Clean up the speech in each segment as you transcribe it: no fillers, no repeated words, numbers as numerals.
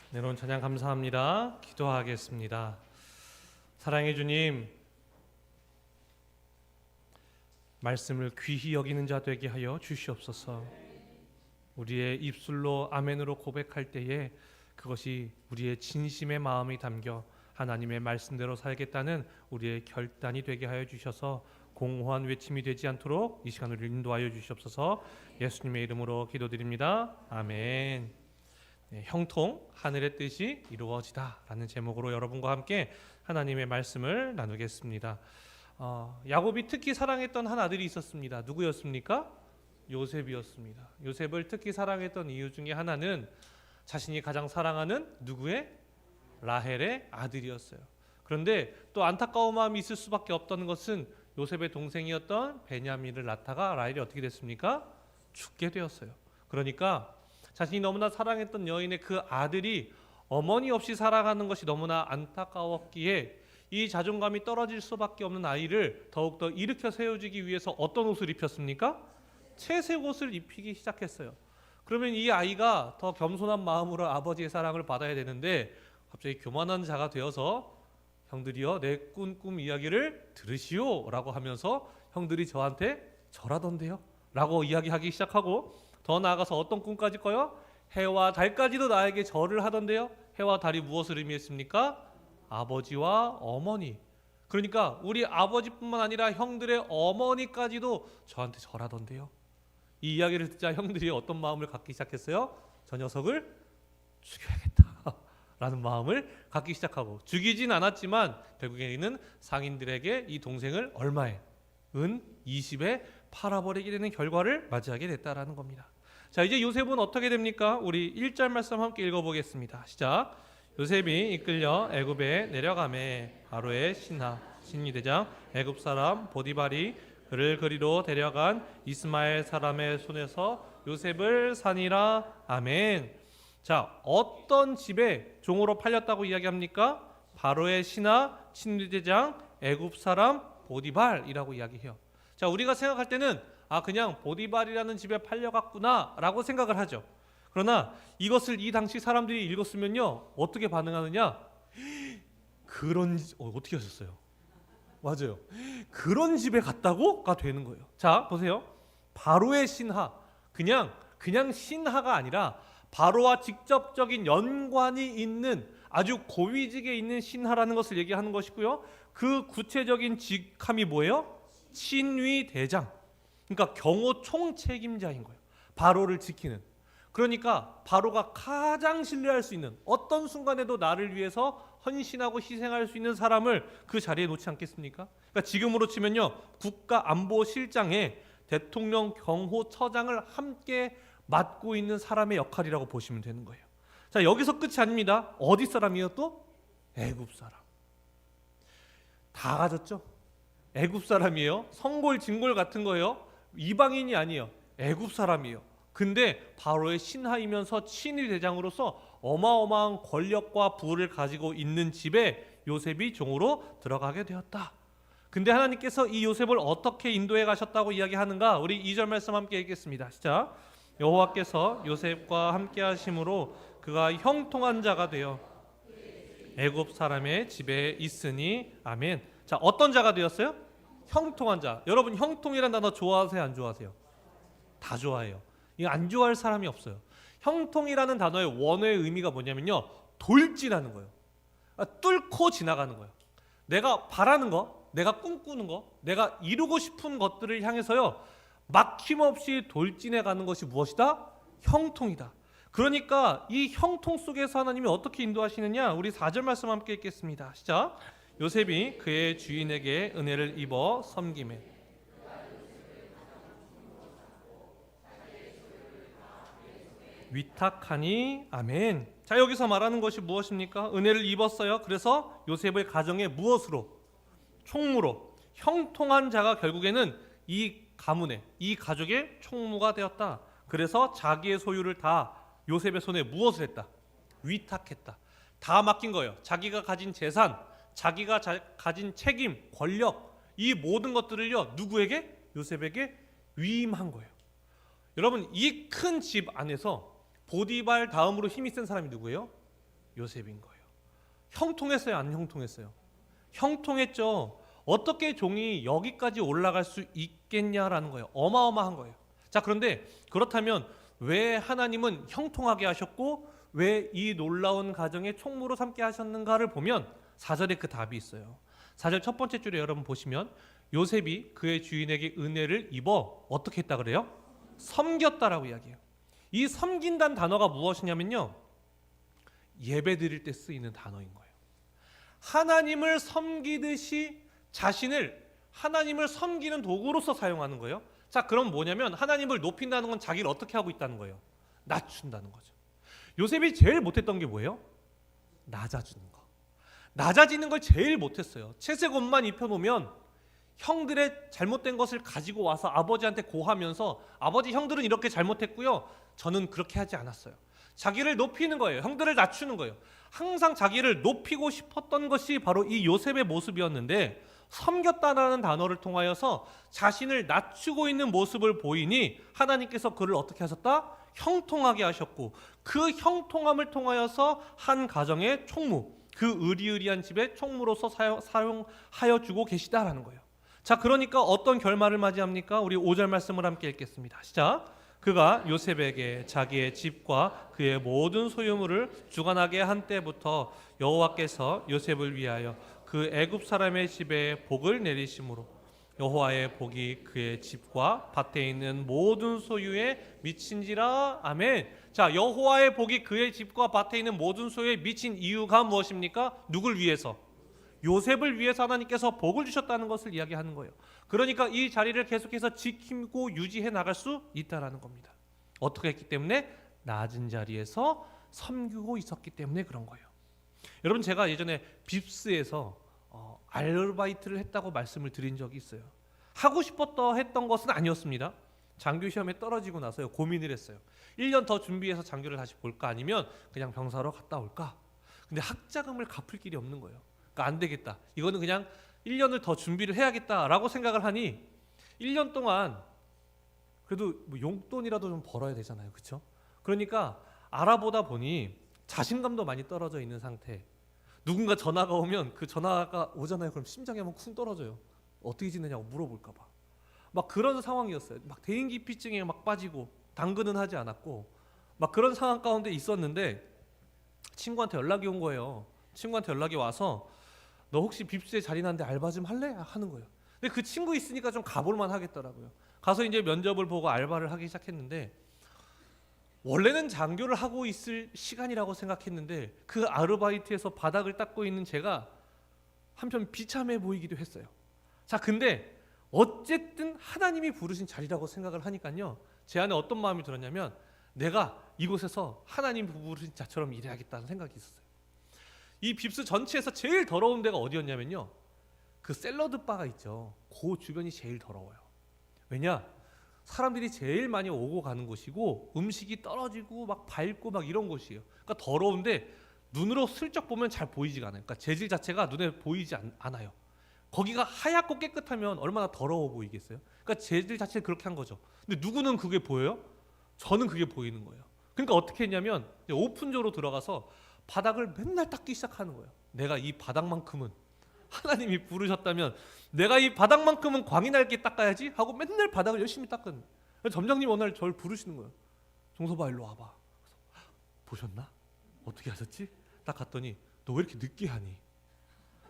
네, 오늘 찬양 감사합니다. 기도하겠습니다. 사랑해 주님, 말씀을 귀히 여기는 자 되게 하여 주시옵소서. 우리의 입술로 아멘으로 고백할 때에 그것이 우리의 진심의 마음이 담겨 하나님의 말씀대로 살겠다는 우리의 결단이 되게 하여 주셔서 공허한 외침이 되지 않도록 이 시간을 인도하여 주시옵소서. 예수님의 이름으로 기도드립니다. 아멘. 네, 형통 하늘의 뜻이 이루어지다 라는 제목으로 여러분과 함께 하나님의 말씀을 나누겠습니다. 야곱이 특히 사랑했던 한 아들이 있었습니다. 누구였습니까? 요셉이었습니다. 요셉을 특히 사랑했던 이유 중에 하나는 자신이 가장 사랑하는 누구의? 라헬의 아들이었어요. 그런데 또 안타까운 마음이 있을 수밖에 없던 것은 요셉의 동생이었던 베냐민을 낳다가 라헬이 어떻게 됐습니까? 죽게 되었어요. 그러니까 자신이 너무나 사랑했던 여인의 그 아들이 어머니 없이 살아가는 것이 너무나 안타까웠기에 이 자존감이 떨어질 수밖에 없는 아이를 더욱더 일으켜 세워주기 위해서 어떤 옷을 입혔습니까? 채색 옷을 입히기 시작했어요. 그러면 이 아이가 더 겸손한 마음으로 아버지의 사랑을 받아야 되는데 갑자기 교만한 자가 되어서 형들이여 내 꿈 이야기를 들으시오 라고 하면서 형들이 저한테 절하던데요 라고 이야기하기 시작하고, 더 나아가서 어떤 꿈까지 꿔요? 해와 달까지도 나에게 절을 하던데요. 해와 달이 무엇을 의미했습니까? 아버지와 어머니. 그러니까 우리 아버지뿐만 아니라 형들의 어머니까지도 저한테 절하던데요. 이 이야기를 듣자 형들이 어떤 마음을 갖기 시작했어요? 저 녀석을 죽여야겠다 라는 마음을 갖기 시작하고, 죽이진 않았지만 결국에는 상인들에게 이 동생을 얼마에? 은 20에 팔아버리게 되는 결과를 맞이하게 됐다라는 겁니다. 자, 이제 요셉은 어떻게 됩니까? 우리 1절 말씀 함께 읽어보겠습니다. 시작. 요셉이 이끌려 애굽에 내려가매 바로의 신이 대장 애굽 사람 보디발이 그를 그리로 데려간 이스마엘 사람의 손에서 요셉을 사니라. 아멘. 자, 어떤 집에 종으로 팔렸다고 이야기합니까? 바로의 신하 친위대장 애굽 사람 보디발이라고 이야기해요. 자, 우리가 생각할 때는 그냥 보디발이라는 집에 팔려갔구나 라고 생각을 하죠. 그러나 이것을 이 당시 사람들이 읽었으면요 어떻게 반응하느냐? 어떻게 하셨어요? 맞아요. 그런 집에 갔다고가 되는 거예요. 자, 보세요. 바로의 신하, 그냥 신하가 아니라 바로와 직접적인 연관이 있는 아주 고위직에 있는 신하라는 것을 얘기하는 것이고요. 그 구체적인 직함이 뭐예요? 친위대장. 그러니까 경호 총책임자인 거예요. 바로를 지키는. 그러니까 바로가 가장 신뢰할 수 있는, 어떤 순간에도 나를 위해서 헌신하고 희생할 수 있는 사람을 그 자리에 놓지 않겠습니까? 그러니까 지금으로 치면요, 국가안보실장에 대통령 경호처장을 함께 맡고 있는 사람의 역할이라고 보시면 되는 거예요. 자, 여기서 끝이 아닙니다. 어디 사람이에요 또? 애굽 사람. 다 가졌죠? 애굽 사람이에요. 성골 진골 같은 거예요. 이방인이 아니에요. 애굽 사람이에요. 근데 바로의 신하이면서 친위 대장으로서 어마어마한 권력과 부를 가지고 있는 집에 요셉이 종으로 들어가게 되었다. 근데 하나님께서 이 요셉을 어떻게 인도해 가셨다고 이야기하는가? 우리 2절 말씀 함께 읽겠습니다. 시작. 여호와께서 요셉과 함께 하심으로 그가 형통한 자가 되어 애굽 사람의 집에 있으니. 아멘. 자, 어떤 자가 되었어요? 형통한 자. 여러분, 형통이라는 단어 좋아하세요, 안 좋아하세요? 다 좋아해요. 이거 안 좋아할 사람이 없어요. 형통이라는 단어의 원어의 의미가 뭐냐면요, 돌진하는 거예요. 뚫고 지나가는 거예요. 내가 바라는 거, 내가 꿈꾸는 거, 내가 이루고 싶은 것들을 향해서요, 막힘없이 돌진해 가는 것이 무엇이다? 형통이다. 그러니까 이 형통 속에서 하나님이 어떻게 인도하시느냐? 우리 4절 말씀 함께 읽겠습니다. 시작. 요셉이 그의 주인에게 은혜를 입어 섬기매 위탁하니. 아멘. 자, 여기서 말하는 것이 무엇입니까? 은혜를 입었어요. 그래서 요셉의 가정에 무엇으로? 총무로. 형통한 자가 결국에는 이 가문의, 이 가족의 총무가 되었다. 그래서 자기의 소유를 다 요셉의 손에 무엇을 했다? 위탁했다. 다 맡긴 거예요. 자기가 가진 재산, 자기가 가진 책임, 권력, 이 모든 것들을요, 누구에게? 요셉에게 위임한 거예요. 여러분, 이 큰 집 안에서 보디발 다음으로 힘이 센 사람이 누구예요? 요셉인 거예요. 형통했어요, 안 형통했어요? 형통했죠. 어떻게 종이 여기까지 올라갈 수 있겠냐라는 거예요. 어마어마한 거예요. 자, 그런데 그렇다면 왜 하나님은 형통하게 하셨고 왜 이 놀라운 가정에 총무로 삼게 하셨는가를 보면 4절에 그 답이 있어요. 4절 첫 번째 줄에 여러분 보시면 요셉이 그의 주인에게 은혜를 입어 어떻게 했다 그래요? 섬겼다라고 이야기해요. 이 섬긴다는 단어가 무엇이냐면요, 예배 드릴 때 쓰이는 단어인 거예요. 하나님을 섬기듯이 자신을 하나님을 섬기는 도구로서 사용하는 거예요. 자, 그럼 뭐냐면 하나님을 높인다는 건 자기를 어떻게 하고 있다는 거예요? 낮춘다는 거죠. 요셉이 제일 못했던 게 뭐예요? 낮아지는 거. 낮아지는 걸 제일 못했어요. 채색 옷만 입혀놓으면 형들의 잘못된 것을 가지고 와서 아버지한테 고하면서 아버지, 형들은 이렇게 잘못했고요, 저는 그렇게 하지 않았어요. 자기를 높이는 거예요. 형들을 낮추는 거예요. 항상 자기를 높이고 싶었던 것이 바로 이 요셉의 모습이었는데, 섬겼다라는 단어를 통하여서 자신을 낮추고 있는 모습을 보이니 하나님께서 그를 어떻게 하셨다? 형통하게 하셨고, 그 형통함을 통하여서 한 가정의 총무, 그 의리의리한 집의 총무로서 사용하여 주고 계시다라는 거예요. 자, 그러니까 어떤 결말을 맞이합니까? 우리 5절 말씀을 함께 읽겠습니다. 시작. 그가 요셉에게 자기의 집과 그의 모든 소유물을 주관하게 한 때부터 여호와께서 요셉을 위하여 그 애굽 사람의 집에 복을 내리심으로 여호와의 복이 그의 집과 밭에 있는 모든 소유에 미친지라. 아멘. 자, 여호와의 복이 그의 집과 밭에 있는 모든 소유에 미친 이유가 무엇입니까? 누굴 위해서? 요셉을 위해서 하나님께서 복을 주셨다는 것을 이야기하는 거예요. 그러니까 이 자리를 계속해서 지키고 유지해 나갈 수 있다라는 겁니다. 어떻게 했기 때문에? 낮은 자리에서 섬기고 있었기 때문에 그런 거예요. 여러분, 제가 예전에 빕스에서 아르바이트를 했다고 말씀을 드린 적이 있어요. 하고 싶었다 했던 것은 아니었습니다. 장교 시험에 떨어지고 나서요, 고민을 했어요. 1년 더 준비해서 장교를 다시 볼까, 아니면 그냥 병사로 갔다 올까. 근데 학자금을 갚을 길이 없는 거예요. 그러니까 안 되겠다, 이거는 그냥 1년을 더 준비를 해야겠다라고 생각을 하니 1년 동안 그래도 뭐 용돈이라도 좀 벌어야 되잖아요, 그렇죠? 그러니까 알아보다 보니 자신감도 많이 떨어져 있는 상태. 누군가 전화가 오면 그 전화가 오잖아요. 그럼 심장이 한번 쿵 떨어져요. 어떻게 지내냐고 물어볼까 봐. 막 그런 상황이었어요. 막 대인기피증에 막 빠지고 당근은 하지 않았고 막 그런 상황 가운데 있었는데 친구한테 연락이 온 거예요. 친구한테 연락이 와서 너 혹시 빕스에 자리 났는데 알바 좀 할래? 하는 거예요. 근데 그 친구 있으니까 좀 가볼만 하겠더라고요. 가서 이제 면접을 보고 알바를 하기 시작했는데 원래는 장교를 하고 있을 시간이라고 생각했는데 그 아르바이트에서 바닥을 닦고 있는 제가 한편 비참해 보이기도 했어요. 자, 근데 어쨌든 하나님이 부르신 자리라고 생각을 하니까요, 제 안에 어떤 마음이 들었냐면 내가 이곳에서 하나님 부르신 자처럼 일해야겠다는 생각이 있었어요. 이 빕스 전체에서 제일 더러운 데가 어디였냐면요, 그 샐러드 바가 있죠. 그 주변이 제일 더러워요. 왜냐? 사람들이 제일 많이 오고 가는 곳이고 음식이 떨어지고 막 밟고 막 이런 곳이에요. 그러니까 더러운데 눈으로 슬쩍 보면 잘 보이지가 않아요. 그러니까 재질 자체가 눈에 보이지 않아요. 거기가 하얗고 깨끗하면 얼마나 더러워 보이겠어요? 그러니까 재질 자체를 그렇게 한 거죠. 근데 누구는 그게 보여요? 저는 그게 보이는 거예요. 그러니까 어떻게 했냐면 오픈조로 들어가서 바닥을 맨날 닦기 시작하는 거예요. 내가 이 바닥만큼은 하나님이 부르셨다면 내가 이 바닥만큼은 광이 날게 닦아야지 하고 맨날 바닥을 열심히 닦은. 점장님 어느 날 저를 부르시는 거예요. 종서봐, 일로 와봐. 보셨나? 어떻게 하셨지? 딱 갔더니 너 왜 이렇게 늦게 하니?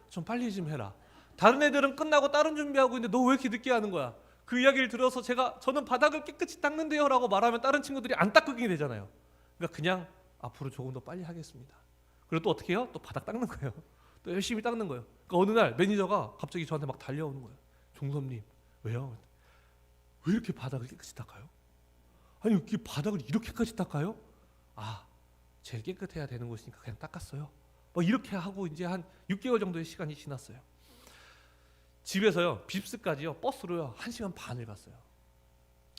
좀 빨리 좀 해라. 다른 애들은 끝나고 다른 준비하고 있는데 너 왜 이렇게 늦게 하는 거야? 그 이야기를 들어서 저는 바닥을 깨끗이 닦는데요 라고 말하면 다른 친구들이 안 닦게 되잖아요. 그러니까 그냥 앞으로 조금 더 빨리 하겠습니다. 그리고 또 어떻게 해요? 또 바닥 닦는 거예요. 또 열심히 닦는 거예요. 그러니까 어느 날 매니저가 갑자기 저한테 막 달려오는 거예요. 종섭님, 왜요? 왜 이렇게 바닥을 깨끗이 닦아요? 아니, 이렇게 바닥을 이렇게까지 닦아요? 아, 제일 깨끗해야 되는 곳이니까 그냥 닦았어요. 뭐 이렇게 하고 이제 한 6개월 정도의 시간이 지났어요. 집에서요, 빕스까지요, 버스로요 1시간 반을 갔어요.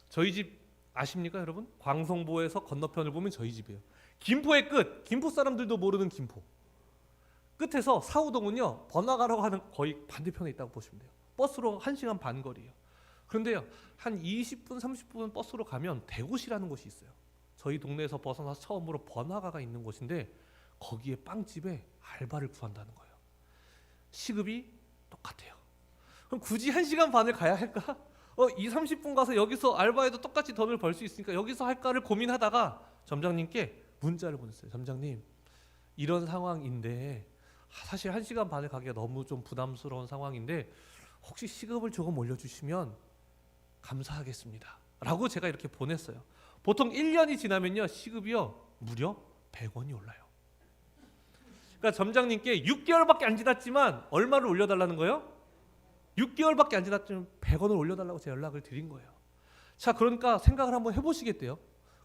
저희 집 아십니까, 여러분? 광성보에서 건너편을 보면 저희 집이에요. 김포의 끝, 김포 사람들도 모르는 김포 끝에서 사우동은요, 번화가라고 하는 거의 반대편에 있다고 보시면 돼요. 버스로 1시간 반 거리예요. 그런데요, 한 20분, 30분 버스로 가면 대구시라는 곳이 있어요. 저희 동네에서 벗어나서 처음으로 번화가가 있는 곳인데 거기에 빵집에 알바를 구한다는 거예요. 시급이 똑같아요. 그럼 굳이 1시간 반을 가야 할까? 2, 30분 가서 여기서 알바해도 똑같이 돈을 벌 수 있으니까 여기서 할까를 고민하다가 점장님께 문자를 보냈어요. 점장님, 이런 상황인데 사실 1시간 반을 가기가 너무 좀 부담스러운 상황인데 혹시 시급을 조금 올려주시면 감사하겠습니다 라고 제가 이렇게 보냈어요. 보통 1년이 지나면요 시급이요 무려 100원이 올라요. 그러니까 점장님께 6개월밖에 안 지났지만 얼마를 올려달라는 거예요? 6개월밖에 안 지났지만 100원을 올려달라고 제가 연락을 드린 거예요. 자, 그러니까 생각을 한번 해보시겠대요.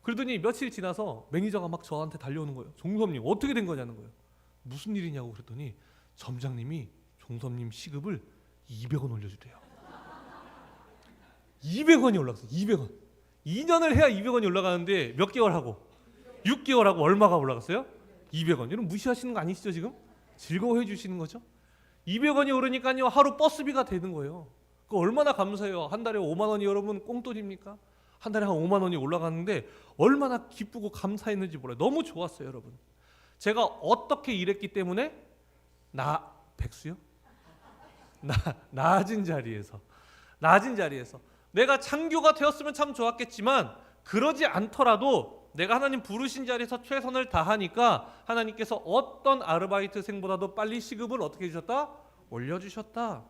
그러더니 며칠 지나서 매니저가 막 저한테 달려오는 거예요. 종섭님 어떻게 된 거냐는 거예요. 무슨 일이냐고 그랬더니 점장님이 종섭님 시급을 200원 올려주대요. 200원이 올라갔어요. 200원. 2년을 해야 200원이 올라가는데 몇 개월 하고? 6개월 하고 얼마가 올라갔어요? 200원. 여러분 무시하시는 거 아니시죠 지금? 즐거워해 주시는 거죠? 200원이 오르니까요 하루 버스비가 되는 거예요. 그거 얼마나 감사해요. 한 달에 5만 원이 여러분 꽁돈입니까? 한 달에 한 5만 원이 올라가는데 얼마나 기쁘고 감사했는지 몰라요. 너무 좋았어요 여러분. 제가 어떻게 일했기 때문에 백수요? 낮은 자리에서 내가 장교가 되었으면 참 좋았겠지만 그러지 않더라도 내가 하나님 부르신 자리에서 최선을 다하니까 하나님께서 어떤 아르바이트생보다도 빨리 시급을 어떻게 해주셨다? 올려주셨다.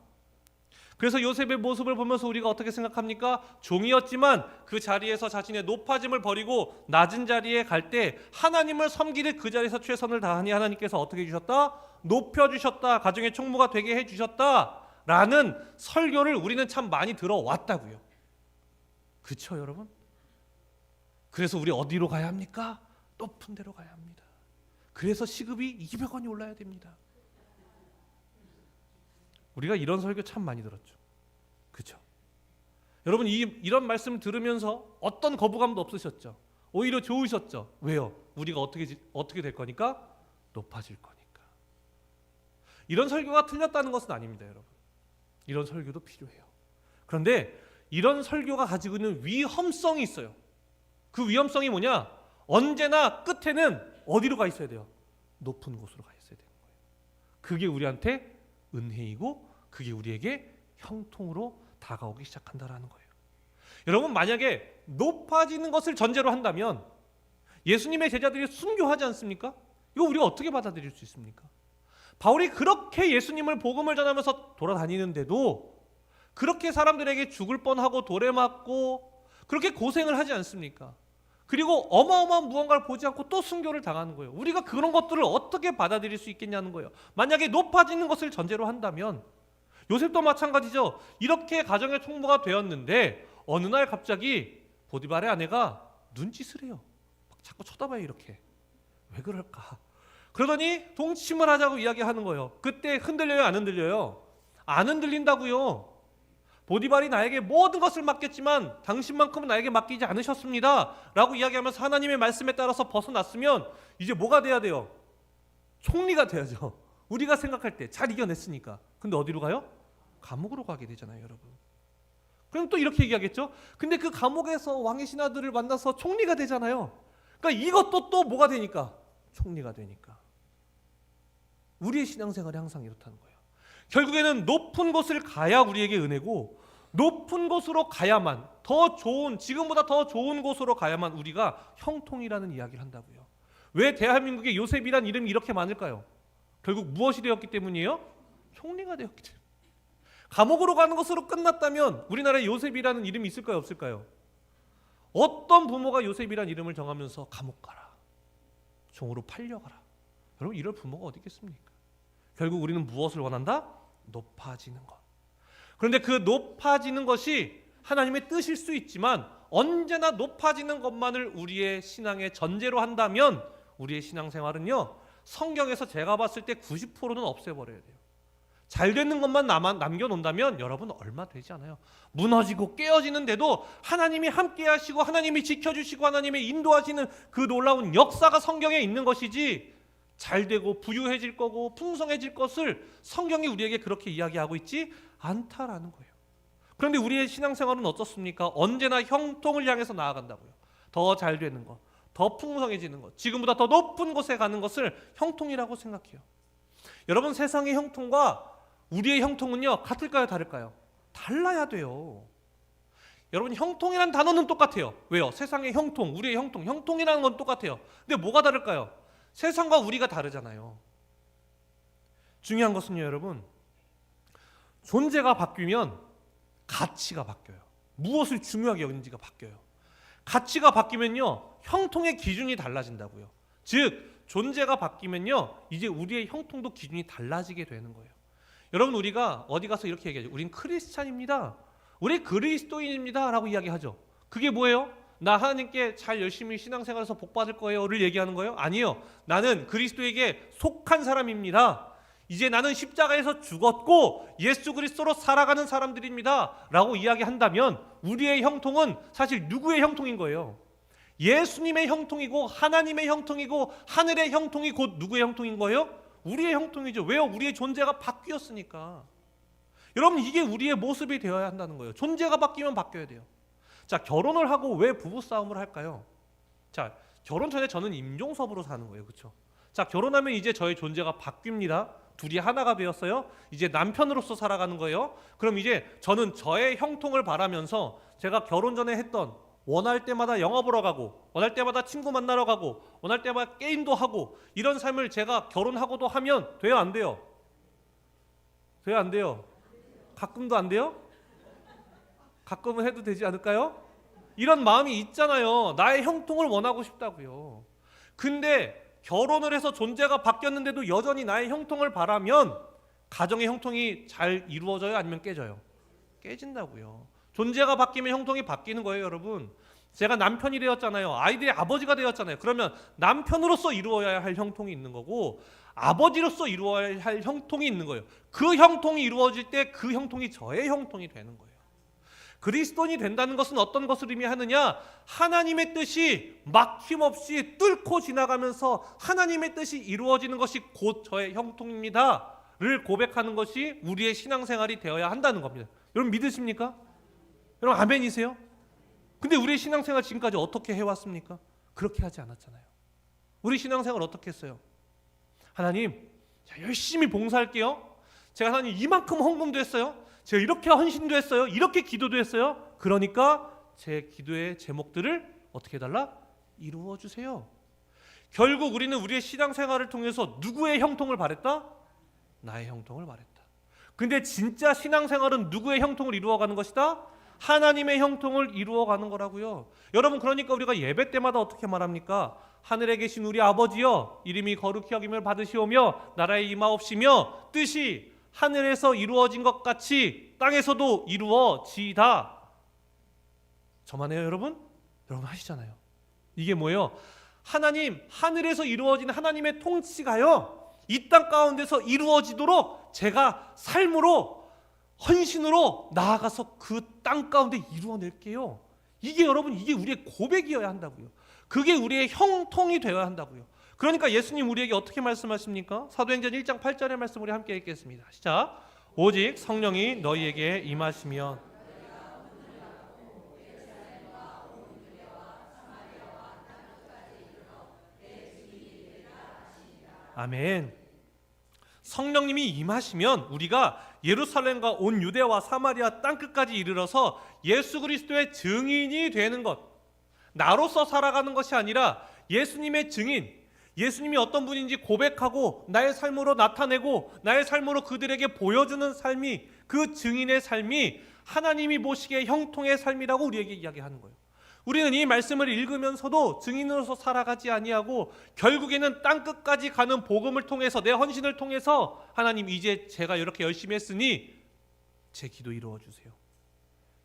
그래서 요셉의 모습을 보면서 우리가 어떻게 생각합니까? 종이었지만 그 자리에서 자신의 높아짐을 버리고 낮은 자리에 갈 때 하나님을 섬기듯 그 자리에서 최선을 다하니 하나님께서 어떻게 해주셨다? 높여주셨다. 가정의 총무가 되게 해주셨다 라는 설교를 우리는 참 많이 들어왔다고요. 그렇죠 여러분? 그래서 우리 어디로 가야 합니까? 높은 데로 가야 합니다. 그래서 시급이 200원이 올라야 됩니다. 우리가 이런 설교 참 많이 들었죠. 그렇죠? 여러분 이런 말씀 들으면서 어떤 거부감도 없으셨죠? 오히려 좋으셨죠? 왜요? 우리가 어떻게 될 거니까? 높아질 거니까. 이런 설교가 틀렸다는 것은 아닙니다 여러분. 이런 설교도 필요해요. 그런데 이런 설교가 가지고 있는 위험성이 있어요. 그 위험성이 뭐냐? 언제나 끝에는 어디로 가 있어야 돼요? 높은 곳으로 가 있어야 되는 거예요. 그게 우리한테 은혜이고 그게 우리에게 형통으로 다가오기 시작한다라는 거예요. 여러분 만약에 높아지는 것을 전제로 한다면 예수님의 제자들이 순교하지 않습니까? 이거 우리가 어떻게 받아들일 수 있습니까? 바울이 그렇게 예수님을 복음을 전하면서 돌아다니는데도 그렇게 사람들에게 죽을 뻔하고 돌에 맞고 그렇게 고생을 하지 않습니까? 그리고 어마어마한 무언가를 보지 않고 또 순교를 당하는 거예요. 우리가 그런 것들을 어떻게 받아들일 수 있겠냐는 거예요. 만약에 높아지는 것을 전제로 한다면 요셉도 마찬가지죠. 이렇게 가정의 총무가 되었는데 어느 날 갑자기 보디발의 아내가 눈짓을 해요. 막 자꾸 쳐다봐요 이렇게. 왜 그럴까? 그러더니 동침을 하자고 이야기하는 거예요. 그때 흔들려요 안 흔들려요? 안 흔들린다고요. 보디발이 나에게 모든 것을 맡겼지만 당신만큼은 나에게 맡기지 않으셨습니다 라고 이야기하면서 하나님의 말씀에 따라서 벗어났으면 이제 뭐가 돼야 돼요? 총리가 돼야죠. 우리가 생각할 때 잘 이겨냈으니까. 근데 어디로 가요? 감옥으로 가게 되잖아요 여러분. 그럼 또 이렇게 얘기하겠죠? 근데 그 감옥에서 왕의 신하들을 만나서 총리가 되잖아요. 그러니까 이것도 또 뭐가 되니까? 총리가 되니까. 우리의 신앙생활이 항상 이렇다는 거예요. 결국에는 높은 곳을 가야 우리에게 은혜고 높은 곳으로 가야만 더 좋은 지금보다 더 좋은 곳으로 가야만 우리가 형통이라는 이야기를 한다고요. 왜 대한민국에 요셉이란 이름이 이렇게 많을까요? 결국 무엇이 되었기 때문이에요? 총리가 되었기 때문에. 감옥으로 가는 것으로 끝났다면 우리나라에 요셉이라는 이름이 있을까요? 없을까요? 어떤 부모가 요셉이라는 이름을 정하면서 감옥 가라, 종으로 팔려가라. 여러분 이럴 부모가 어디 있겠습니까? 결국 우리는 무엇을 원한다? 높아지는 것. 그런데 그 높아지는 것이 하나님의 뜻일 수 있지만 언제나 높아지는 것만을 우리의 신앙의 전제로 한다면 우리의 신앙생활은요 성경에서 제가 봤을 때 90%는 없애버려야 돼요. 잘 되는 것만 남겨놓는다면 여러분 얼마 되지 않아요. 무너지고 깨어지는데도 하나님이 함께 하시고 하나님이 지켜주시고 하나님의 인도하시는 그 놀라운 역사가 성경에 있는 것이지 잘 되고 부유해질 거고 풍성해질 것을 성경이 우리에게 그렇게 이야기하고 있지 않다라는 거예요. 그런데 우리의 신앙생활은 어떻습니까? 언제나 형통을 향해서 나아간다고요. 더 잘 되는 것, 더 풍성해지는 것, 지금보다 더 높은 곳에 가는 것을 형통이라고 생각해요. 여러분, 세상의 형통과 우리의 형통은요, 같을까요, 다를까요? 달라야 돼요. 여러분, 형통이라는 단어는 똑같아요. 왜요? 세상의 형통, 우리의 형통, 형통이라는 건 똑같아요. 근데 뭐가 다를까요? 세상과 우리가 다르잖아요. 중요한 것은요, 여러분, 존재가 바뀌면 가치가 바뀌어요. 무엇을 중요하게 여기는지가 바뀌어요. 가치가 바뀌면요, 형통의 기준이 달라진다고요. 즉, 존재가 바뀌면요, 이제 우리의 형통도 기준이 달라지게 되는 거예요. 여러분, 우리가 어디 가서 이렇게 얘기하죠. 우린 크리스찬입니다. 우리 그리스도인입니다. 라고 이야기하죠. 그게 뭐예요? 나 하나님께 잘 열심히 신앙생활해서 복 받을 거예요를 얘기하는 거예요? 아니요. 나는 그리스도에게 속한 사람입니다. 이제 나는 십자가에서 죽었고 예수 그리스도로 살아가는 사람들입니다. 라고 이야기한다면 우리의 형통은 사실 누구의 형통인 거예요? 예수님의 형통이고 하나님의 형통이고 하늘의 형통이 곧 누구의 형통인 거예요? 우리의 형통이죠. 왜요? 우리의 존재가 바뀌었으니까. 여러분, 이게 우리의 모습이 되어야 한다는 거예요. 존재가 바뀌면 바뀌어야 돼요. 자, 결혼을 하고 왜 부부싸움을 할까요? 자, 결혼 전에 저는 임종섭으로 사는 거예요. 그렇죠? 자, 결혼하면 이제 저의 존재가 바뀝니다. 둘이 하나가 되었어요. 이제 남편으로서 살아가는 거예요. 그럼 이제 저는 저의 형통을 바라면서 제가 결혼 전에 했던 원할 때마다 영화 보러 가고 원할 때마다 친구 만나러 가고 원할 때마다 게임도 하고 이런 삶을 제가 결혼하고도 하면 돼요, 안 돼요? 돼요, 안 돼요? 가끔도 안 돼요? 가끔은 해도 되지 않을까요? 이런 마음이 있잖아요. 나의 형통을 원하고 싶다고요. 근데 결혼을 해서 존재가 바뀌었는데도 여전히 나의 형통을 바라면 가정의 형통이 잘 이루어져요? 아니면 깨져요? 깨진다고요. 존재가 바뀌면 형통이 바뀌는 거예요, 여러분. 제가 남편이 되었잖아요. 아이들의 아버지가 되었잖아요. 그러면 남편으로서 이루어야 할 형통이 있는 거고 아버지로서 이루어야 할 형통이 있는 거예요. 그 형통이 이루어질 때 그 형통이 저의 형통이 되는 거예요. 그리스도인이 된다는 것은 어떤 것을 의미하느냐? 하나님의 뜻이 막힘없이 뚫고 지나가면서 하나님의 뜻이 이루어지는 것이 곧 저의 형통입니다 를 고백하는 것이 우리의 신앙생활이 되어야 한다는 겁니다. 여러분, 믿으십니까? 여러분, 아멘이세요? 근데 우리의 신앙생활 지금까지 어떻게 해왔습니까? 그렇게 하지 않았잖아요. 우리 신앙생활 어떻게 했어요? 하나님, 열심히 봉사할게요. 제가 하나님 이만큼 헌금도 했어요. 제가 이렇게 헌신도 했어요. 이렇게 기도도 했어요. 그러니까 제 기도의 제목들을 어떻게 해달라? 이루어 주세요. 결국 우리는 우리의 신앙생활을 통해서 누구의 형통을 바랬다? 나의 형통을 바랬다. 근데 진짜 신앙생활은 누구의 형통을 이루어가는 것이다? 하나님의 형통을 이루어가는 거라고요. 여러분, 그러니까 우리가 예배 때마다 어떻게 말합니까? 하늘에 계신 우리 아버지여, 이름이 거룩히 여김을 받으시오며 나라의 임하옵시며 뜻이 하늘에서 이루어진 것 같이 땅에서도 이루어지이다. 저만 해요, 여러분? 여러분 하시잖아요. 이게 뭐예요? 하나님, 하늘에서 이루어진 하나님의 통치가요, 이 땅 가운데서 이루어지도록 제가 삶으로, 헌신으로 나아가서 그 땅 가운데 이루어낼게요. 이게 여러분, 이게 우리의 고백이어야 한다고요. 그게 우리의 형통이 되어야 한다고요. 그러니까 예수님 우리에게 어떻게 말씀하십니까? 사도행전 1장 8절의 말씀 우리 함께 읽겠습니다. 시작. 오직 성령이 너희에게 임하시면 아멘. 성령님이 임하시면 우리가 예루살렘과 온 유대와 사마리아 땅끝까지 이르러서 예수 그리스도의 증인이 되는 것, 나로서 살아가는 것이 아니라 예수님의 증인, 예수님이 어떤 분인지 고백하고 나의 삶으로 나타내고 나의 삶으로 그들에게 보여주는 삶이, 그 증인의 삶이 하나님이 보시기에 형통의 삶이라고 우리에게 이야기하는 거예요. 우리는 이 말씀을 읽으면서도 증인으로서 살아가지 아니하고 결국에는 땅끝까지 가는 복음을 통해서, 내 헌신을 통해서 하나님, 이제 제가 이렇게 열심히 했으니 제 기도 이루어 주세요.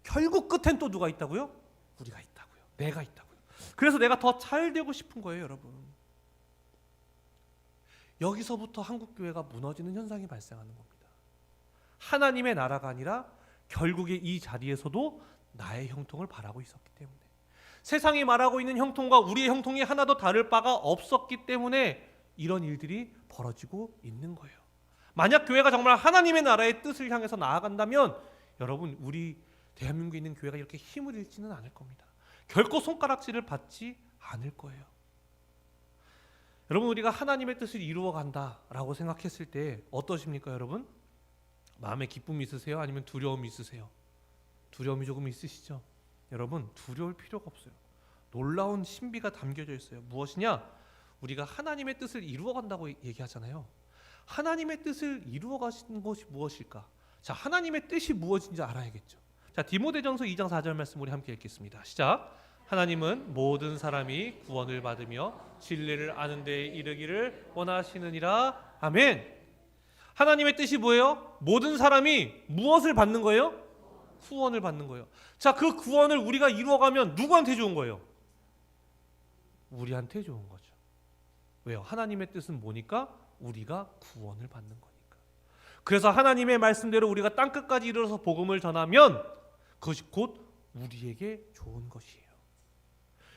결국 끝엔 또 누가 있다고요? 우리가 있다고요. 내가 있다고요. 그래서 내가 더 잘 되고 싶은 거예요, 여러분. 여기서부터 한국교회가 무너지는 현상이 발생하는 겁니다. 하나님의 나라가 아니라 결국에 이 자리에서도 나의 형통을 바라고 있었기 때문에, 세상이 말하고 있는 형통과 우리의 형통이 하나도 다를 바가 없었기 때문에 이런 일들이 벌어지고 있는 거예요. 만약 교회가 정말 하나님의 나라의 뜻을 향해서 나아간다면 여러분, 우리 대한민국에 있는 교회가 이렇게 힘을 잃지는 않을 겁니다. 결코 손가락질을 받지 않을 거예요. 여러분, 우리가 하나님의 뜻을 이루어 간다라고 생각했을 때 어떠십니까, 여러분? 마음에 기쁨이 있으세요? 아니면 두려움이 있으세요? 두려움이 조금 있으시죠? 여러분, 두려울 필요가 없어요. 놀라운 신비가 담겨져 있어요. 무엇이냐? 우리가 하나님의 뜻을 이루어 간다고 얘기하잖아요. 하나님의 뜻을 이루어 가시는 것이 무엇일까? 자, 하나님의 뜻이 무엇인지 알아야겠죠. 자, 디모데전서 2장 4절 말씀 우리 함께 읽겠습니다. 시작. 하나님은 모든 사람이 구원을 받으며 진리를 아는 데에 이르기를 원하시느니라. 아멘. 하나님의 뜻이 뭐예요? 모든 사람이 무엇을 받는 거예요? 구원을 받는 거예요. 자, 그 구원을 우리가 이루어가면 누구한테 좋은 거예요? 우리한테 좋은 거죠. 왜요? 하나님의 뜻은 뭐니까? 우리가 구원을 받는 거니까. 그래서 하나님의 말씀대로 우리가 땅끝까지 이르러서 복음을 전하면 그것이 곧 우리에게 좋은 것이에요.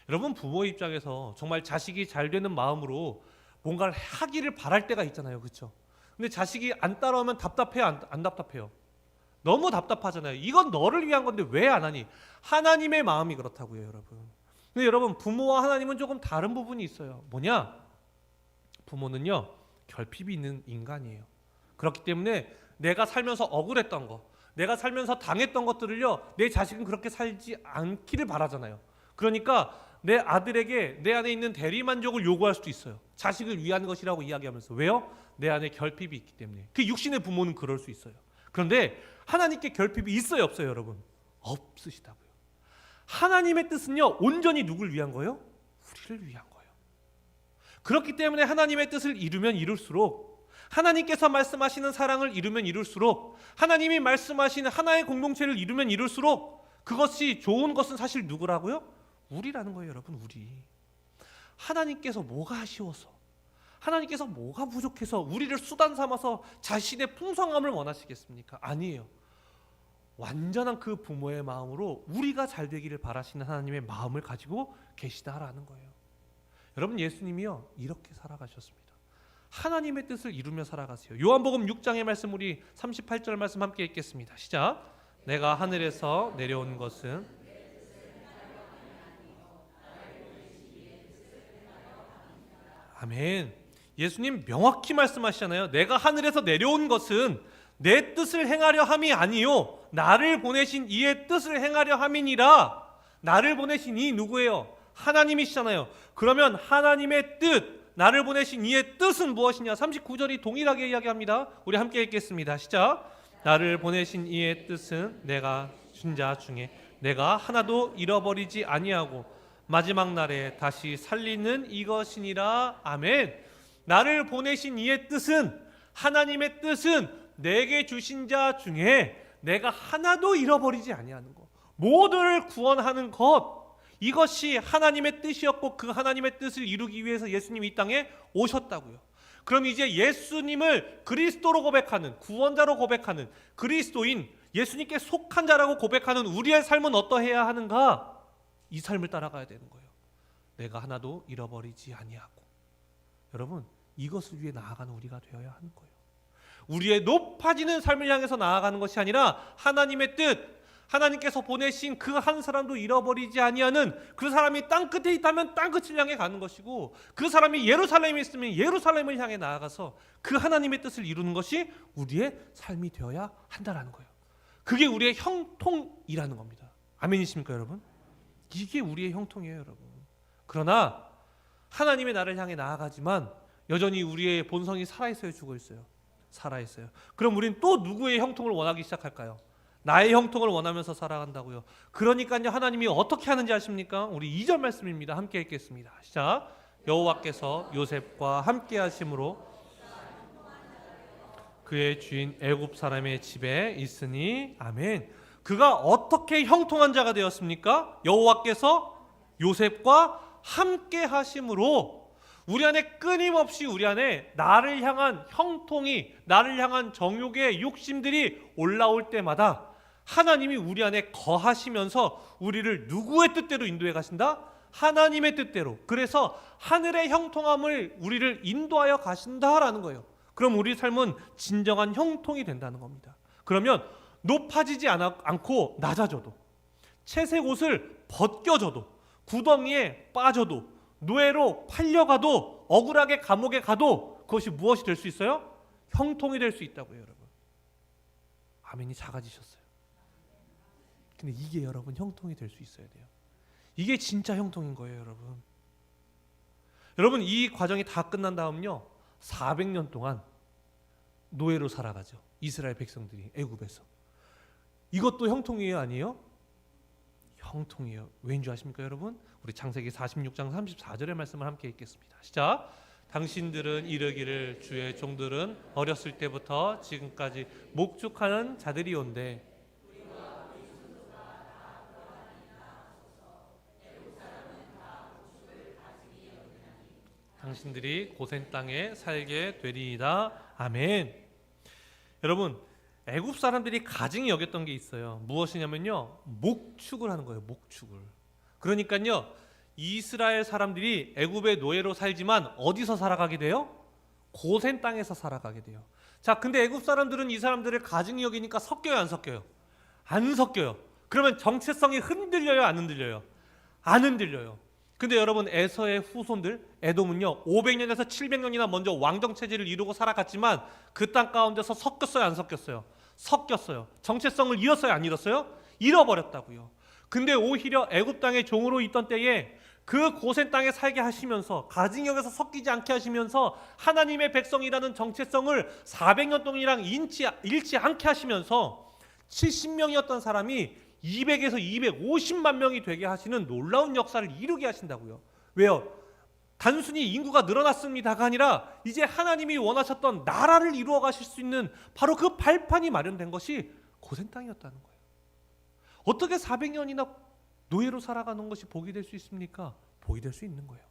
여러분, 부모의 입장에서 정말 자식이 잘 되는 마음으로 뭔가를 하기를 바랄 때가 있잖아요. 그렇죠? 근데 자식이 안 따라오면 답답해요? 안 답답해요? 너무 답답하잖아요. 이건 너를 위한 건데 왜 안 하니? 하나님의 마음이 그렇다고요, 여러분. 근데 여러분, 부모와 하나님은 조금 다른 부분이 있어요. 뭐냐? 부모는요, 결핍이 있는 인간이에요. 그렇기 때문에 내가 살면서 억울했던 거, 내가 살면서 당했던 것들을요, 내 자식은 그렇게 살지 않기를 바라잖아요. 그러니까 내 아들에게 내 안에 있는 대리만족을 요구할 수도 있어요. 자식을 위한 것이라고 이야기하면서. 왜요? 내 안에 결핍이 있기 때문에. 그 육신의 부모는 그럴 수 있어요. 그런데 하나님께 결핍이 있어요, 없어요, 여러분? 없으시다고요. 하나님의 뜻은요, 온전히 누굴 위한 거예요? 우리를 위한 거예요. 그렇기 때문에 하나님의 뜻을 이루면 이룰수록, 하나님께서 말씀하시는 사랑을 이루면 이룰수록, 하나님이 말씀하시는 하나의 공동체를 이루면 이룰수록 그것이 좋은 것은 사실 누구라고요? 우리라는 거예요, 여러분. 우리. 하나님께서 뭐가 아쉬워서, 하나님께서 뭐가 부족해서 우리를 수단 삼아서 자신의 풍성함을 원하시겠습니까? 아니에요. 완전한 그 부모의 마음으로 우리가 잘 되기를 바라시는 하나님의 마음을 가지고 계시다라는 거예요. 여러분, 예수님이요, 이렇게 살아가셨습니다. 하나님의 뜻을 이루며 살아가세요. 요한복음 6장의 말씀 우리 38절 말씀 함께 읽겠습니다. 시작. 내가 하늘에서 내려온 것은 아멘. 예수님 명확히 말씀하시잖아요. 내가 하늘에서 내려온 것은 내 뜻을 행하려 함이 아니요 나를 보내신 이의 뜻을 행하려 함이니라. 나를 보내신 이 누구예요? 하나님이시잖아요. 그러면 하나님의 뜻, 나를 보내신 이의 뜻은 무엇이냐? 39절이 동일하게 이야기합니다. 우리 함께 읽겠습니다. 시작. 나를 보내신 이의 뜻은 내가 준 자 중에 내가 하나도 잃어버리지 아니하고 마지막 날에 다시 살리는 이것이니라. 아멘. 나를 보내신 이의 뜻은, 하나님의 뜻은 내게 주신 자 중에 내가 하나도 잃어버리지 아니하는 것, 모두를 구원하는 것, 이것이 하나님의 뜻이었고 그 하나님의 뜻을 이루기 위해서 예수님이 이 땅에 오셨다고요. 그럼 이제 예수님을 그리스도로 고백하는, 구원자로 고백하는 그리스도인, 예수님께 속한 자라고 고백하는 우리의 삶은 어떠해야 하는가? 이 삶을 따라가야 되는 거예요. 내가 하나도 잃어버리지 아니하고. 여러분, 이것을 위해 나아가는 우리가 되어야 하는 거예요. 우리의 높아지는 삶을 향해서 나아가는 것이 아니라 하나님의 뜻, 하나님께서 보내신 그 한 사람도 잃어버리지 아니하는, 그 사람이 땅끝에 있다면 땅끝을 향해 가는 것이고, 그 사람이 예루살렘에 있으면 예루살렘을 향해 나아가서 그 하나님의 뜻을 이루는 것이 우리의 삶이 되어야 한다라는 거예요. 그게 우리의 형통이라는 겁니다. 아멘이십니까, 여러분? 이게 우리의 형통이에요, 여러분. 그러나 하나님의 나를 향해 나아가지만 여전히 우리의 본성이 살아있어요, 죽어있어요? 살아있어요. 그럼 우리는 또 누구의 형통을 원하기 시작할까요? 나의 형통을 원하면서 살아간다고요. 그러니까요, 하나님이 어떻게 하는지 아십니까? 우리 2절 말씀입니다. 함께 읽겠습니다. 시작. 여호와께서 요셉과 함께 하심으로 그의 주인 애굽 사람의 집에 있으니. 아멘. 그가 어떻게 형통한 자가 되었습니까? 여호와께서 요셉과 함께 하심으로 우리 안에 끊임없이 우리 안에 나를 향한 형통이, 나를 향한 정욕의 욕심들이 올라올 때마다 하나님이 우리 안에 거하시면서 우리를 누구의 뜻대로 인도해 가신다? 하나님의 뜻대로. 그래서 하늘의 형통함을 우리를 인도하여 가신다라는 거예요. 그럼 우리 삶은 진정한 형통이 된다는 겁니다. 그러면 높아지지 않고 낮아져도, 채색 옷을 벗겨져도, 구덩이에 빠져도, 노예로 팔려가도 억울하게 감옥에 가도 그것이 무엇이 될 수 있어요? 형통이 될 수 있다고요, 여러분. 아멘이 작아지셨어요. 근데 이게 여러분 형통이 될 수 있어야 돼요. 이게 진짜 형통인 거예요, 여러분. 여러분, 이 과정이 다 끝난 다음요 400년 동안 노예로 살아가죠. 이스라엘 백성들이 애굽에서. 이것도 형통이에요, 아니에요? 형통이에요. 왜인 줄 아십니까, 여러분? 우리 창세기 46장 34절의 말씀을 함께 읽겠습니다. 시작. 당신들은 이르기를 주의 종들은 어렸을 때부터 지금까지 목축하는 자들이온데 당신들이 고센 땅에 살게 되리이다. 아멘. 여러분, 애굽 사람들이 가증히 여겼던 게 있어요. 무엇이냐면요, 목축을 하는 거예요. 목축을. 그러니까요, 이스라엘 사람들이 애굽의 노예로 살지만 어디서 살아가게 돼요? 고센 땅에서 살아가게 돼요. 자, 근데 애굽 사람들은 이 사람들을 가증히 여기니까 섞여요, 안 섞여요? 안 섞여요. 그러면 정체성이 흔들려요, 안 흔들려요? 안 흔들려요. 근데 여러분, 에서의 후손들 에돔은요 500년에서 700년이나 먼저 왕정 체제를 이루고 살아갔지만 그 땅 가운데서 섞였어요, 안 섞였어요? 섞였어요. 정체성을 잃었어요, 안 잃었어요? 잃어버렸다고요. 근데 오히려 애굽 땅의 종으로 있던 때에 그 고센 땅에 살게 하시면서 가증역에서 섞이지 않게 하시면서 하나님의 백성이라는 정체성을 400년 동안이랑 잃지 않게 하시면서 70명이었던 사람이 200에서 250만 명이 되게 하시는 놀라운 역사를 이루게 하신다고요. 왜요? 단순히 인구가 늘어났습니다가 아니라 이제 하나님이 원하셨던 나라를 이루어 가실 수 있는 바로 그 발판이 마련된 것이 고센 땅이었다는 거예요. 어떻게 400년이나 노예로 살아가는 것이 복이 될 수 있습니까? 복이 될 수 있는 거예요.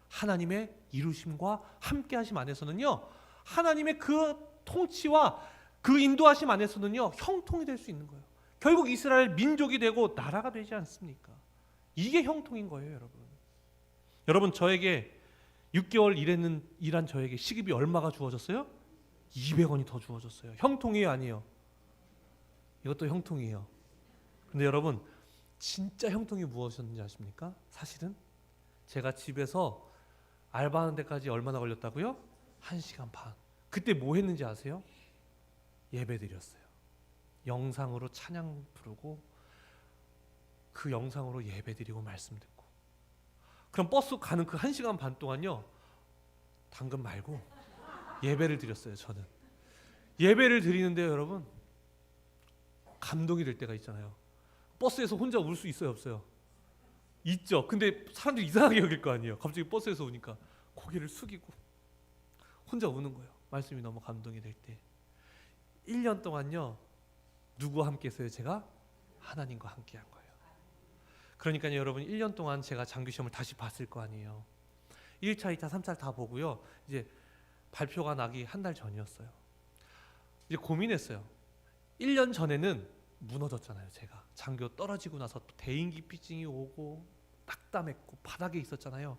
하나님의 이루심과 함께하심 안에서는요, 하나님의 그 통치와 그 인도하심 안에서는요 형통이 될 수 있는 거예요. 결국 이스라엘 민족이 되고 나라가 되지 않습니까? 이게 형통인 거예요, 여러분. 여러분, 저에게 6개월 일한 저에게 시급이 얼마가 주어졌어요? 200원이 더 주어졌어요. 형통이에요, 아니에요? 이것도 형통이에요. 근데 여러분, 진짜 형통이 무엇이었는지 아십니까? 사실은 제가 집에서 알바하는 데까지 얼마나 걸렸다고요? 1시간 반. 그때 뭐 했는지 아세요? 예배 드렸어요. 영상으로 찬양 부르고 그 영상으로 예배 드리고 말씀 듣고. 그럼 버스 가는 그 1시간 반 동안요 당근 말고 예배를 드렸어요. 저는 예배를 드리는데요, 여러분, 감동이 될 때가 있잖아요. 버스에서 혼자 울 수 있어요, 없어요? 있죠. 근데 사람들이 이상하게 여길 거 아니에요. 갑자기 버스에서 오니까 고개를 숙이고 혼자 우는 거예요. 말씀이 너무 감동이 될 때. 1년 동안요 누구와 함께 했어요? 제가 하나님과 함께 한 거예요. 그러니까요, 여러분, 1년 동안 제가 장기 시험을 다시 봤을 거 아니에요. 1차, 2차, 3차를 다 보고요. 이제 발표가 나기 한 달 전이었어요. 이제 고민했어요. 1년 전에는 무너졌잖아요. 제가 장교 떨어지고 나서 또 대인기피증이 오고 낙담했고 바닥에 있었잖아요.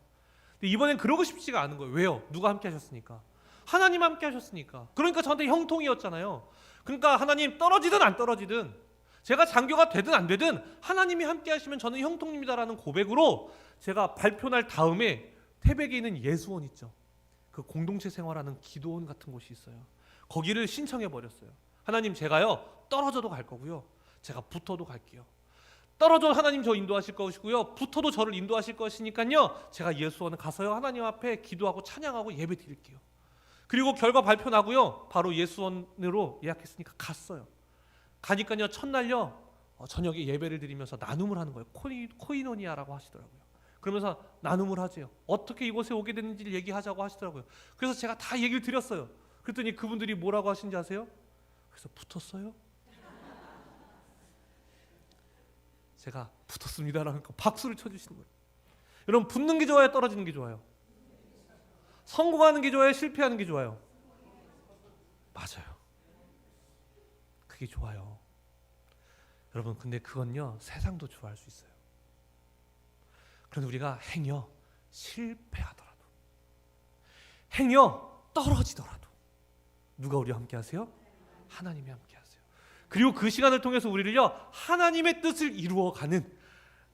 근데 이번엔 그러고 싶지가 않은 거예요. 왜요? 누가 함께 하셨으니까. 하나님 함께 하셨으니까. 그러니까 저한테 형통이었잖아요. 그러니까 하나님 떨어지든 안 떨어지든 제가 장교가 되든 안 되든 하나님이 함께 하시면 저는 형통입니다라는 고백으로 제가 발표날 다음에 태백에 있는 예수원 있죠. 그 공동체 생활하는 기도원 같은 곳이 있어요. 거기를 신청해 버렸어요. 하나님, 제가요 떨어져도 갈 거고요, 제가 붙어도 갈게요. 떨어져 하나님 저 인도하실 것이고요, 붙어도 저를 인도하실 것이니까요 제가 예수원에 가서요 하나님 앞에 기도하고 찬양하고 예배 드릴게요. 그리고 결과 발표 나고요 바로 예수원으로 예약했으니까 갔어요. 가니까요 첫날요 저녁에 예배를 드리면서 나눔을 하는 거예요. 코이노니아라고 하시더라고요. 그러면서 나눔을 하세요. 어떻게 이곳에 오게 됐는지를 얘기하자고 하시더라고요. 그래서 제가 다 얘기를 드렸어요. 그랬더니 그분들이 뭐라고 하신지 아세요? 그래서 붙었어요? 제가 붙었습니다라는 거 박수를 쳐주시는 거예요. 여러분, 붙는 게 좋아요, 떨어지는 게 좋아요? 성공하는 게 좋아요, 실패하는 게 좋아요? 맞아요. 그게 좋아요. 여러분, 근데 그건요 세상도 좋아할 수 있어요. 그런데 우리가 행여 실패하더라도, 행여 떨어지더라도 누가 우리와 함께 하세요? 하나님이 함께 하세요. 그리고 그 시간을 통해서 우리를요 하나님의 뜻을 이루어가는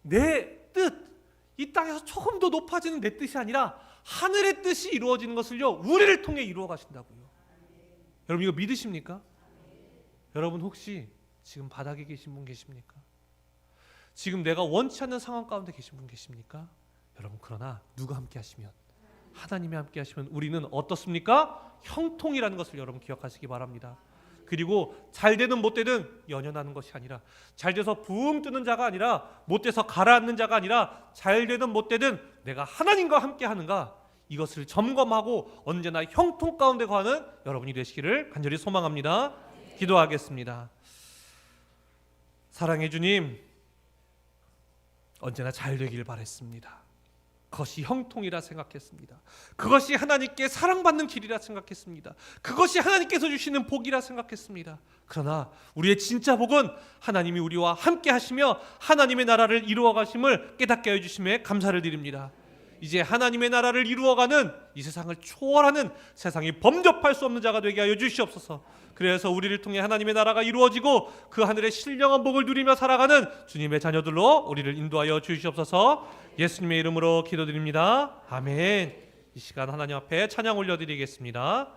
내 뜻, 이 땅에서 조금 더 높아지는 내 뜻이 아니라 하늘의 뜻이 이루어지는 것을요 우리를 통해 이루어 가신다고요. 여러분 이거 믿으십니까? 여러분 혹시 지금 바닥에 계신 분 계십니까? 지금 내가 원치 않는 상황 가운데 계신 분 계십니까? 여러분 그러나 누가 함께 하시면, 하나님이 함께 하시면 우리는 어떻습니까? 형통이라는 것을 여러분 기억하시기 바랍니다. 그리고 잘 되든 못 되든 연연하는 것이 아니라, 잘 돼서 붕 뜨는 자가 아니라, 못 돼서 가라앉는 자가 아니라, 잘 되든 못 되든 내가 하나님과 함께 하는가, 이것을 점검하고 언제나 형통 가운데 거하는 여러분이 되시기를 간절히 소망합니다. 기도하겠습니다. 사랑해 주님, 언제나 잘 되길 바랬습니다. 그것이 형통이라 생각했습니다. 그것이 하나님께 사랑받는 길이라 생각했습니다. 그것이 하나님께서 주시는 복이라 생각했습니다. 그러나 우리의 진짜 복은 하나님이 우리와 함께 하시며 하나님의 나라를 이루어 가심을 깨닫게 해 주심에 감사를 드립니다. 이제 하나님의 나라를 이루어가는, 이 세상을 초월하는, 세상이 범접할 수 없는 자가 되게 하여 주시옵소서. 그래서 우리를 통해 하나님의 나라가 이루어지고 그 하늘의 신령한 복을 누리며 살아가는 주님의 자녀들로 우리를 인도하여 주시옵소서. 예수님의 이름으로 기도드립니다. 아멘. 이 시간 하나님 앞에 찬양 올려드리겠습니다.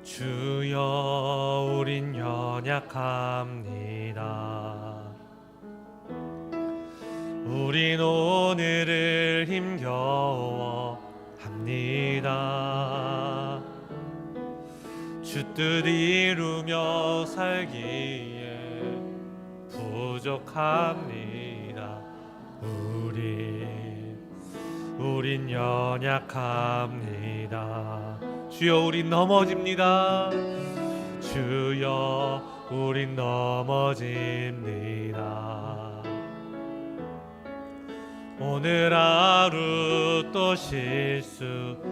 주여 우린 연약합니다. 우린 오늘을 힘겨워합니다. 주 뜻 이루며 살기에 부족합니다. 우린 연약합니다. 주여 우린 넘어집니다. 주여 우린 넘어집니다. 오늘 하루 또 실수합니다.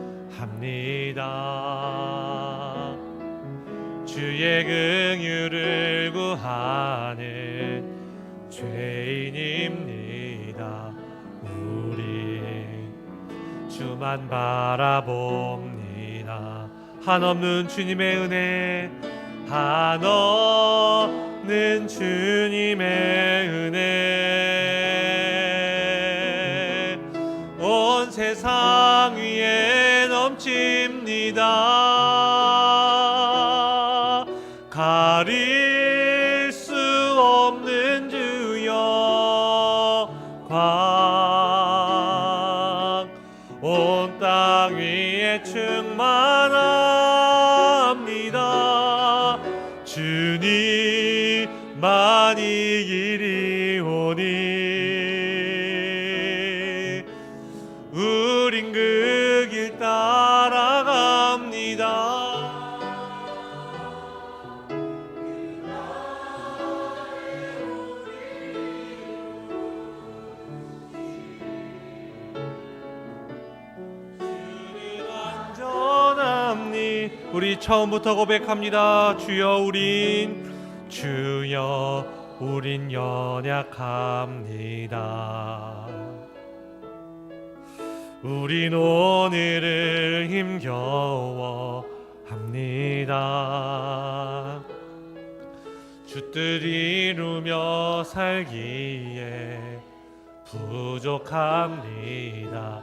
주의 긍휼을 구하는 죄인입니다. 우리 주만 바라봅니다. 한없는 주님의 은혜, 한없는 주님의 은혜 온 세상 위에 넘칩니다. 가릴 수 없는 주여 광 온 땅 위에 충만합니다. 주님만이 길이오니 우린 그 길 따라갑니다. 우리 처음부터 고백합니다. 주여 우린 연약합니다. 우린 오늘을 힘겨워합니다. 주 뜻 이루며 살기에 부족합니다.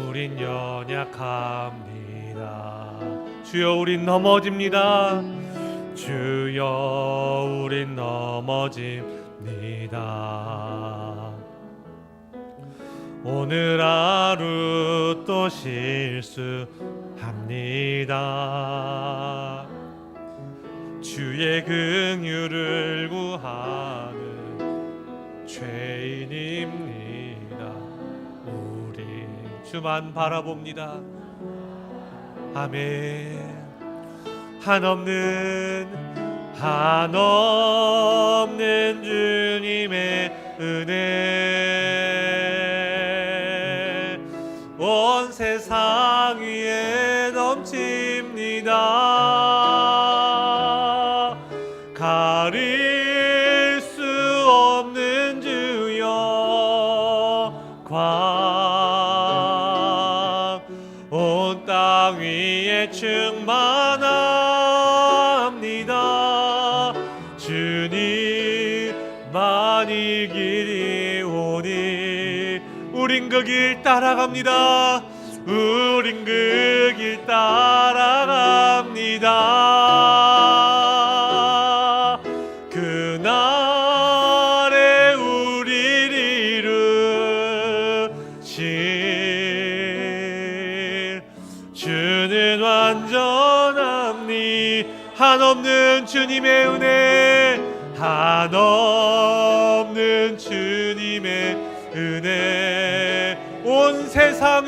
우린 연약합니다. 주여 우린 넘어집니다. 주여 우린 넘어집니다. 오늘 하루 또 실수합니다. 주의 긍휼을 구하는 죄인입니다. 주만 바라봅니다. 아멘. 한없는 주님의 은혜 온 세상 위에 넘칩니다. 가릴 수 없는 주여 광 땅 위에 충만합니다. 주님만이 길이오니 우린 그 길 따라갑니다. 우린 그 길 따라갑니다. 그날에 우리를 이루신 주는 완전합니. 한없는 주님의 은혜, 한없는 주님의 은혜, 온 세상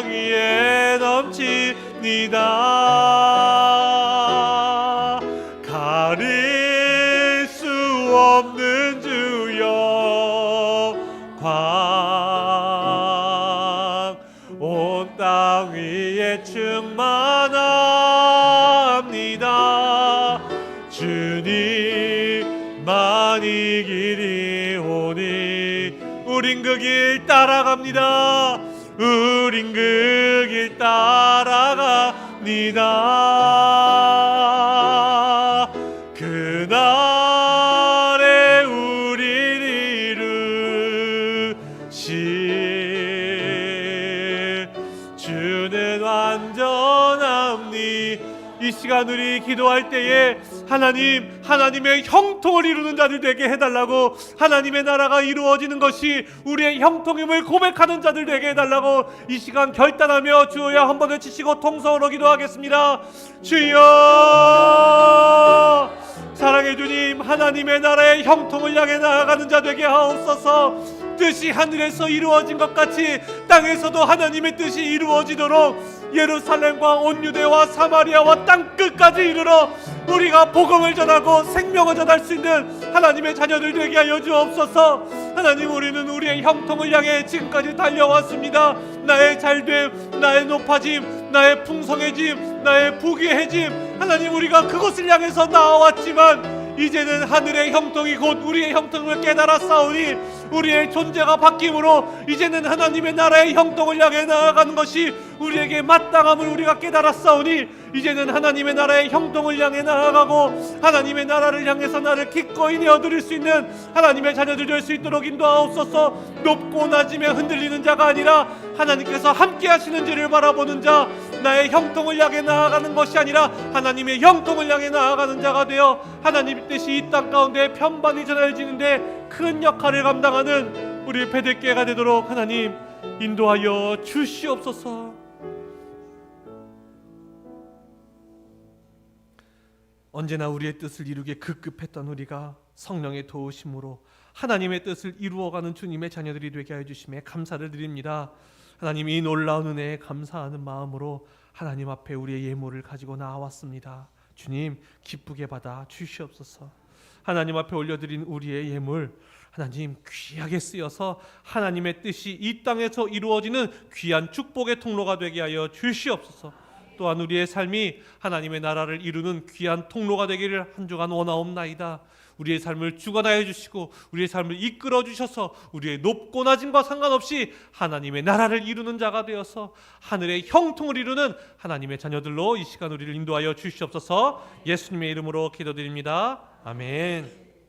위에 넘칩니다. 가릴 수 없는 주 영광, 온 땅 위에 충만합니다. 주님만이 길이오니 우린 그 길 따라갑니다. 우린 그 길 따라갑니다. 그날에 우리를 이루신 주는 완전합니. 이 시간 우리 기도할 때에 하나님의 형통을 이루는 자들 되게 해달라고, 하나님의 나라가 이루어지는 것이 우리의 형통임을 고백하는 자들 되게 해달라고 이 시간 결단하며 주여 한 번을 치시고 통성으로 기도하겠습니다. 주여, 사랑의 주님, 하나님의 나라의 형통을 향해 나아가는 자 되게 하옵소서. 뜻이 하늘에서 이루어진 것 같이 땅에서도 하나님의 뜻이 이루어지도록 예루살렘과 온 유대와 사마리아와 땅 끝까지 이르러 우리가 복음을 전하고 생명을 전할 수 있는 하나님의 자녀들 되게 하여 주옵소서. 하나님, 우리는 우리의 형통을 향해 지금까지 달려왔습니다. 나의 잘됨, 나의 높아짐, 나의 풍성해짐, 나의 부귀해짐, 하나님, 우리가 그것을 향해서 나아왔지만 이제는 하늘의 형통이 곧 우리의 형통을 깨달았사오니 우리의 존재가 바뀜으로 이제는 하나님의 나라의 형통을 향해 나아가는 것이 우리에게 마땅함을 우리가 깨달았사오니 이제는 하나님의 나라의 형통을 향해 나아가고 하나님의 나라를 향해서 나를 기꺼이 내어드릴 수 있는 하나님의 자녀들 될 수 있도록 인도하옵소서. 높고 낮으며 흔들리는 자가 아니라 하나님께서 함께 하시는 지를 바라보는 자, 나의 형통을 향해 나아가는 것이 아니라 하나님의 형통을 향해 나아가는 자가 되어 하나님의 뜻이 이 땅 가운데 편반이 전해지는데 큰 역할을 감당하는 우리 베들게가 되도록 하나님 인도하여 주시옵소서. 언제나 우리의 뜻을 이루기에 급급했던 우리가 성령의 도우심으로 하나님의 뜻을 이루어가는 주님의 자녀들이 되게 하여 주심에 감사를 드립니다. 하나님, 이 놀라운 은혜에 감사하는 마음으로 하나님 앞에 우리의 예물을 가지고 나왔습니다. 주님, 기쁘게 받아 주시옵소서. 하나님 앞에 올려드린 우리의 예물, 하나님 귀하게 쓰여서 하나님의 뜻이 이 땅에서 이루어지는 귀한 축복의 통로가 되게 하여 주시옵소서. 또한 우리의 삶이 하나님의 나라를 이루는 귀한 통로가 되기를 한 주간 원하옵나이다. 우리의 삶을 주관하여 주시고 우리의 삶을 이끌어 주셔서 우리의 높고 낮음과 상관없이 하나님의 나라를 이루는 자가 되어서 하늘의 형통을 이루는 하나님의 자녀들로 이 시간 우리를 인도하여 주시옵소서. 예수님의 이름으로 기도드립니다. 아멘.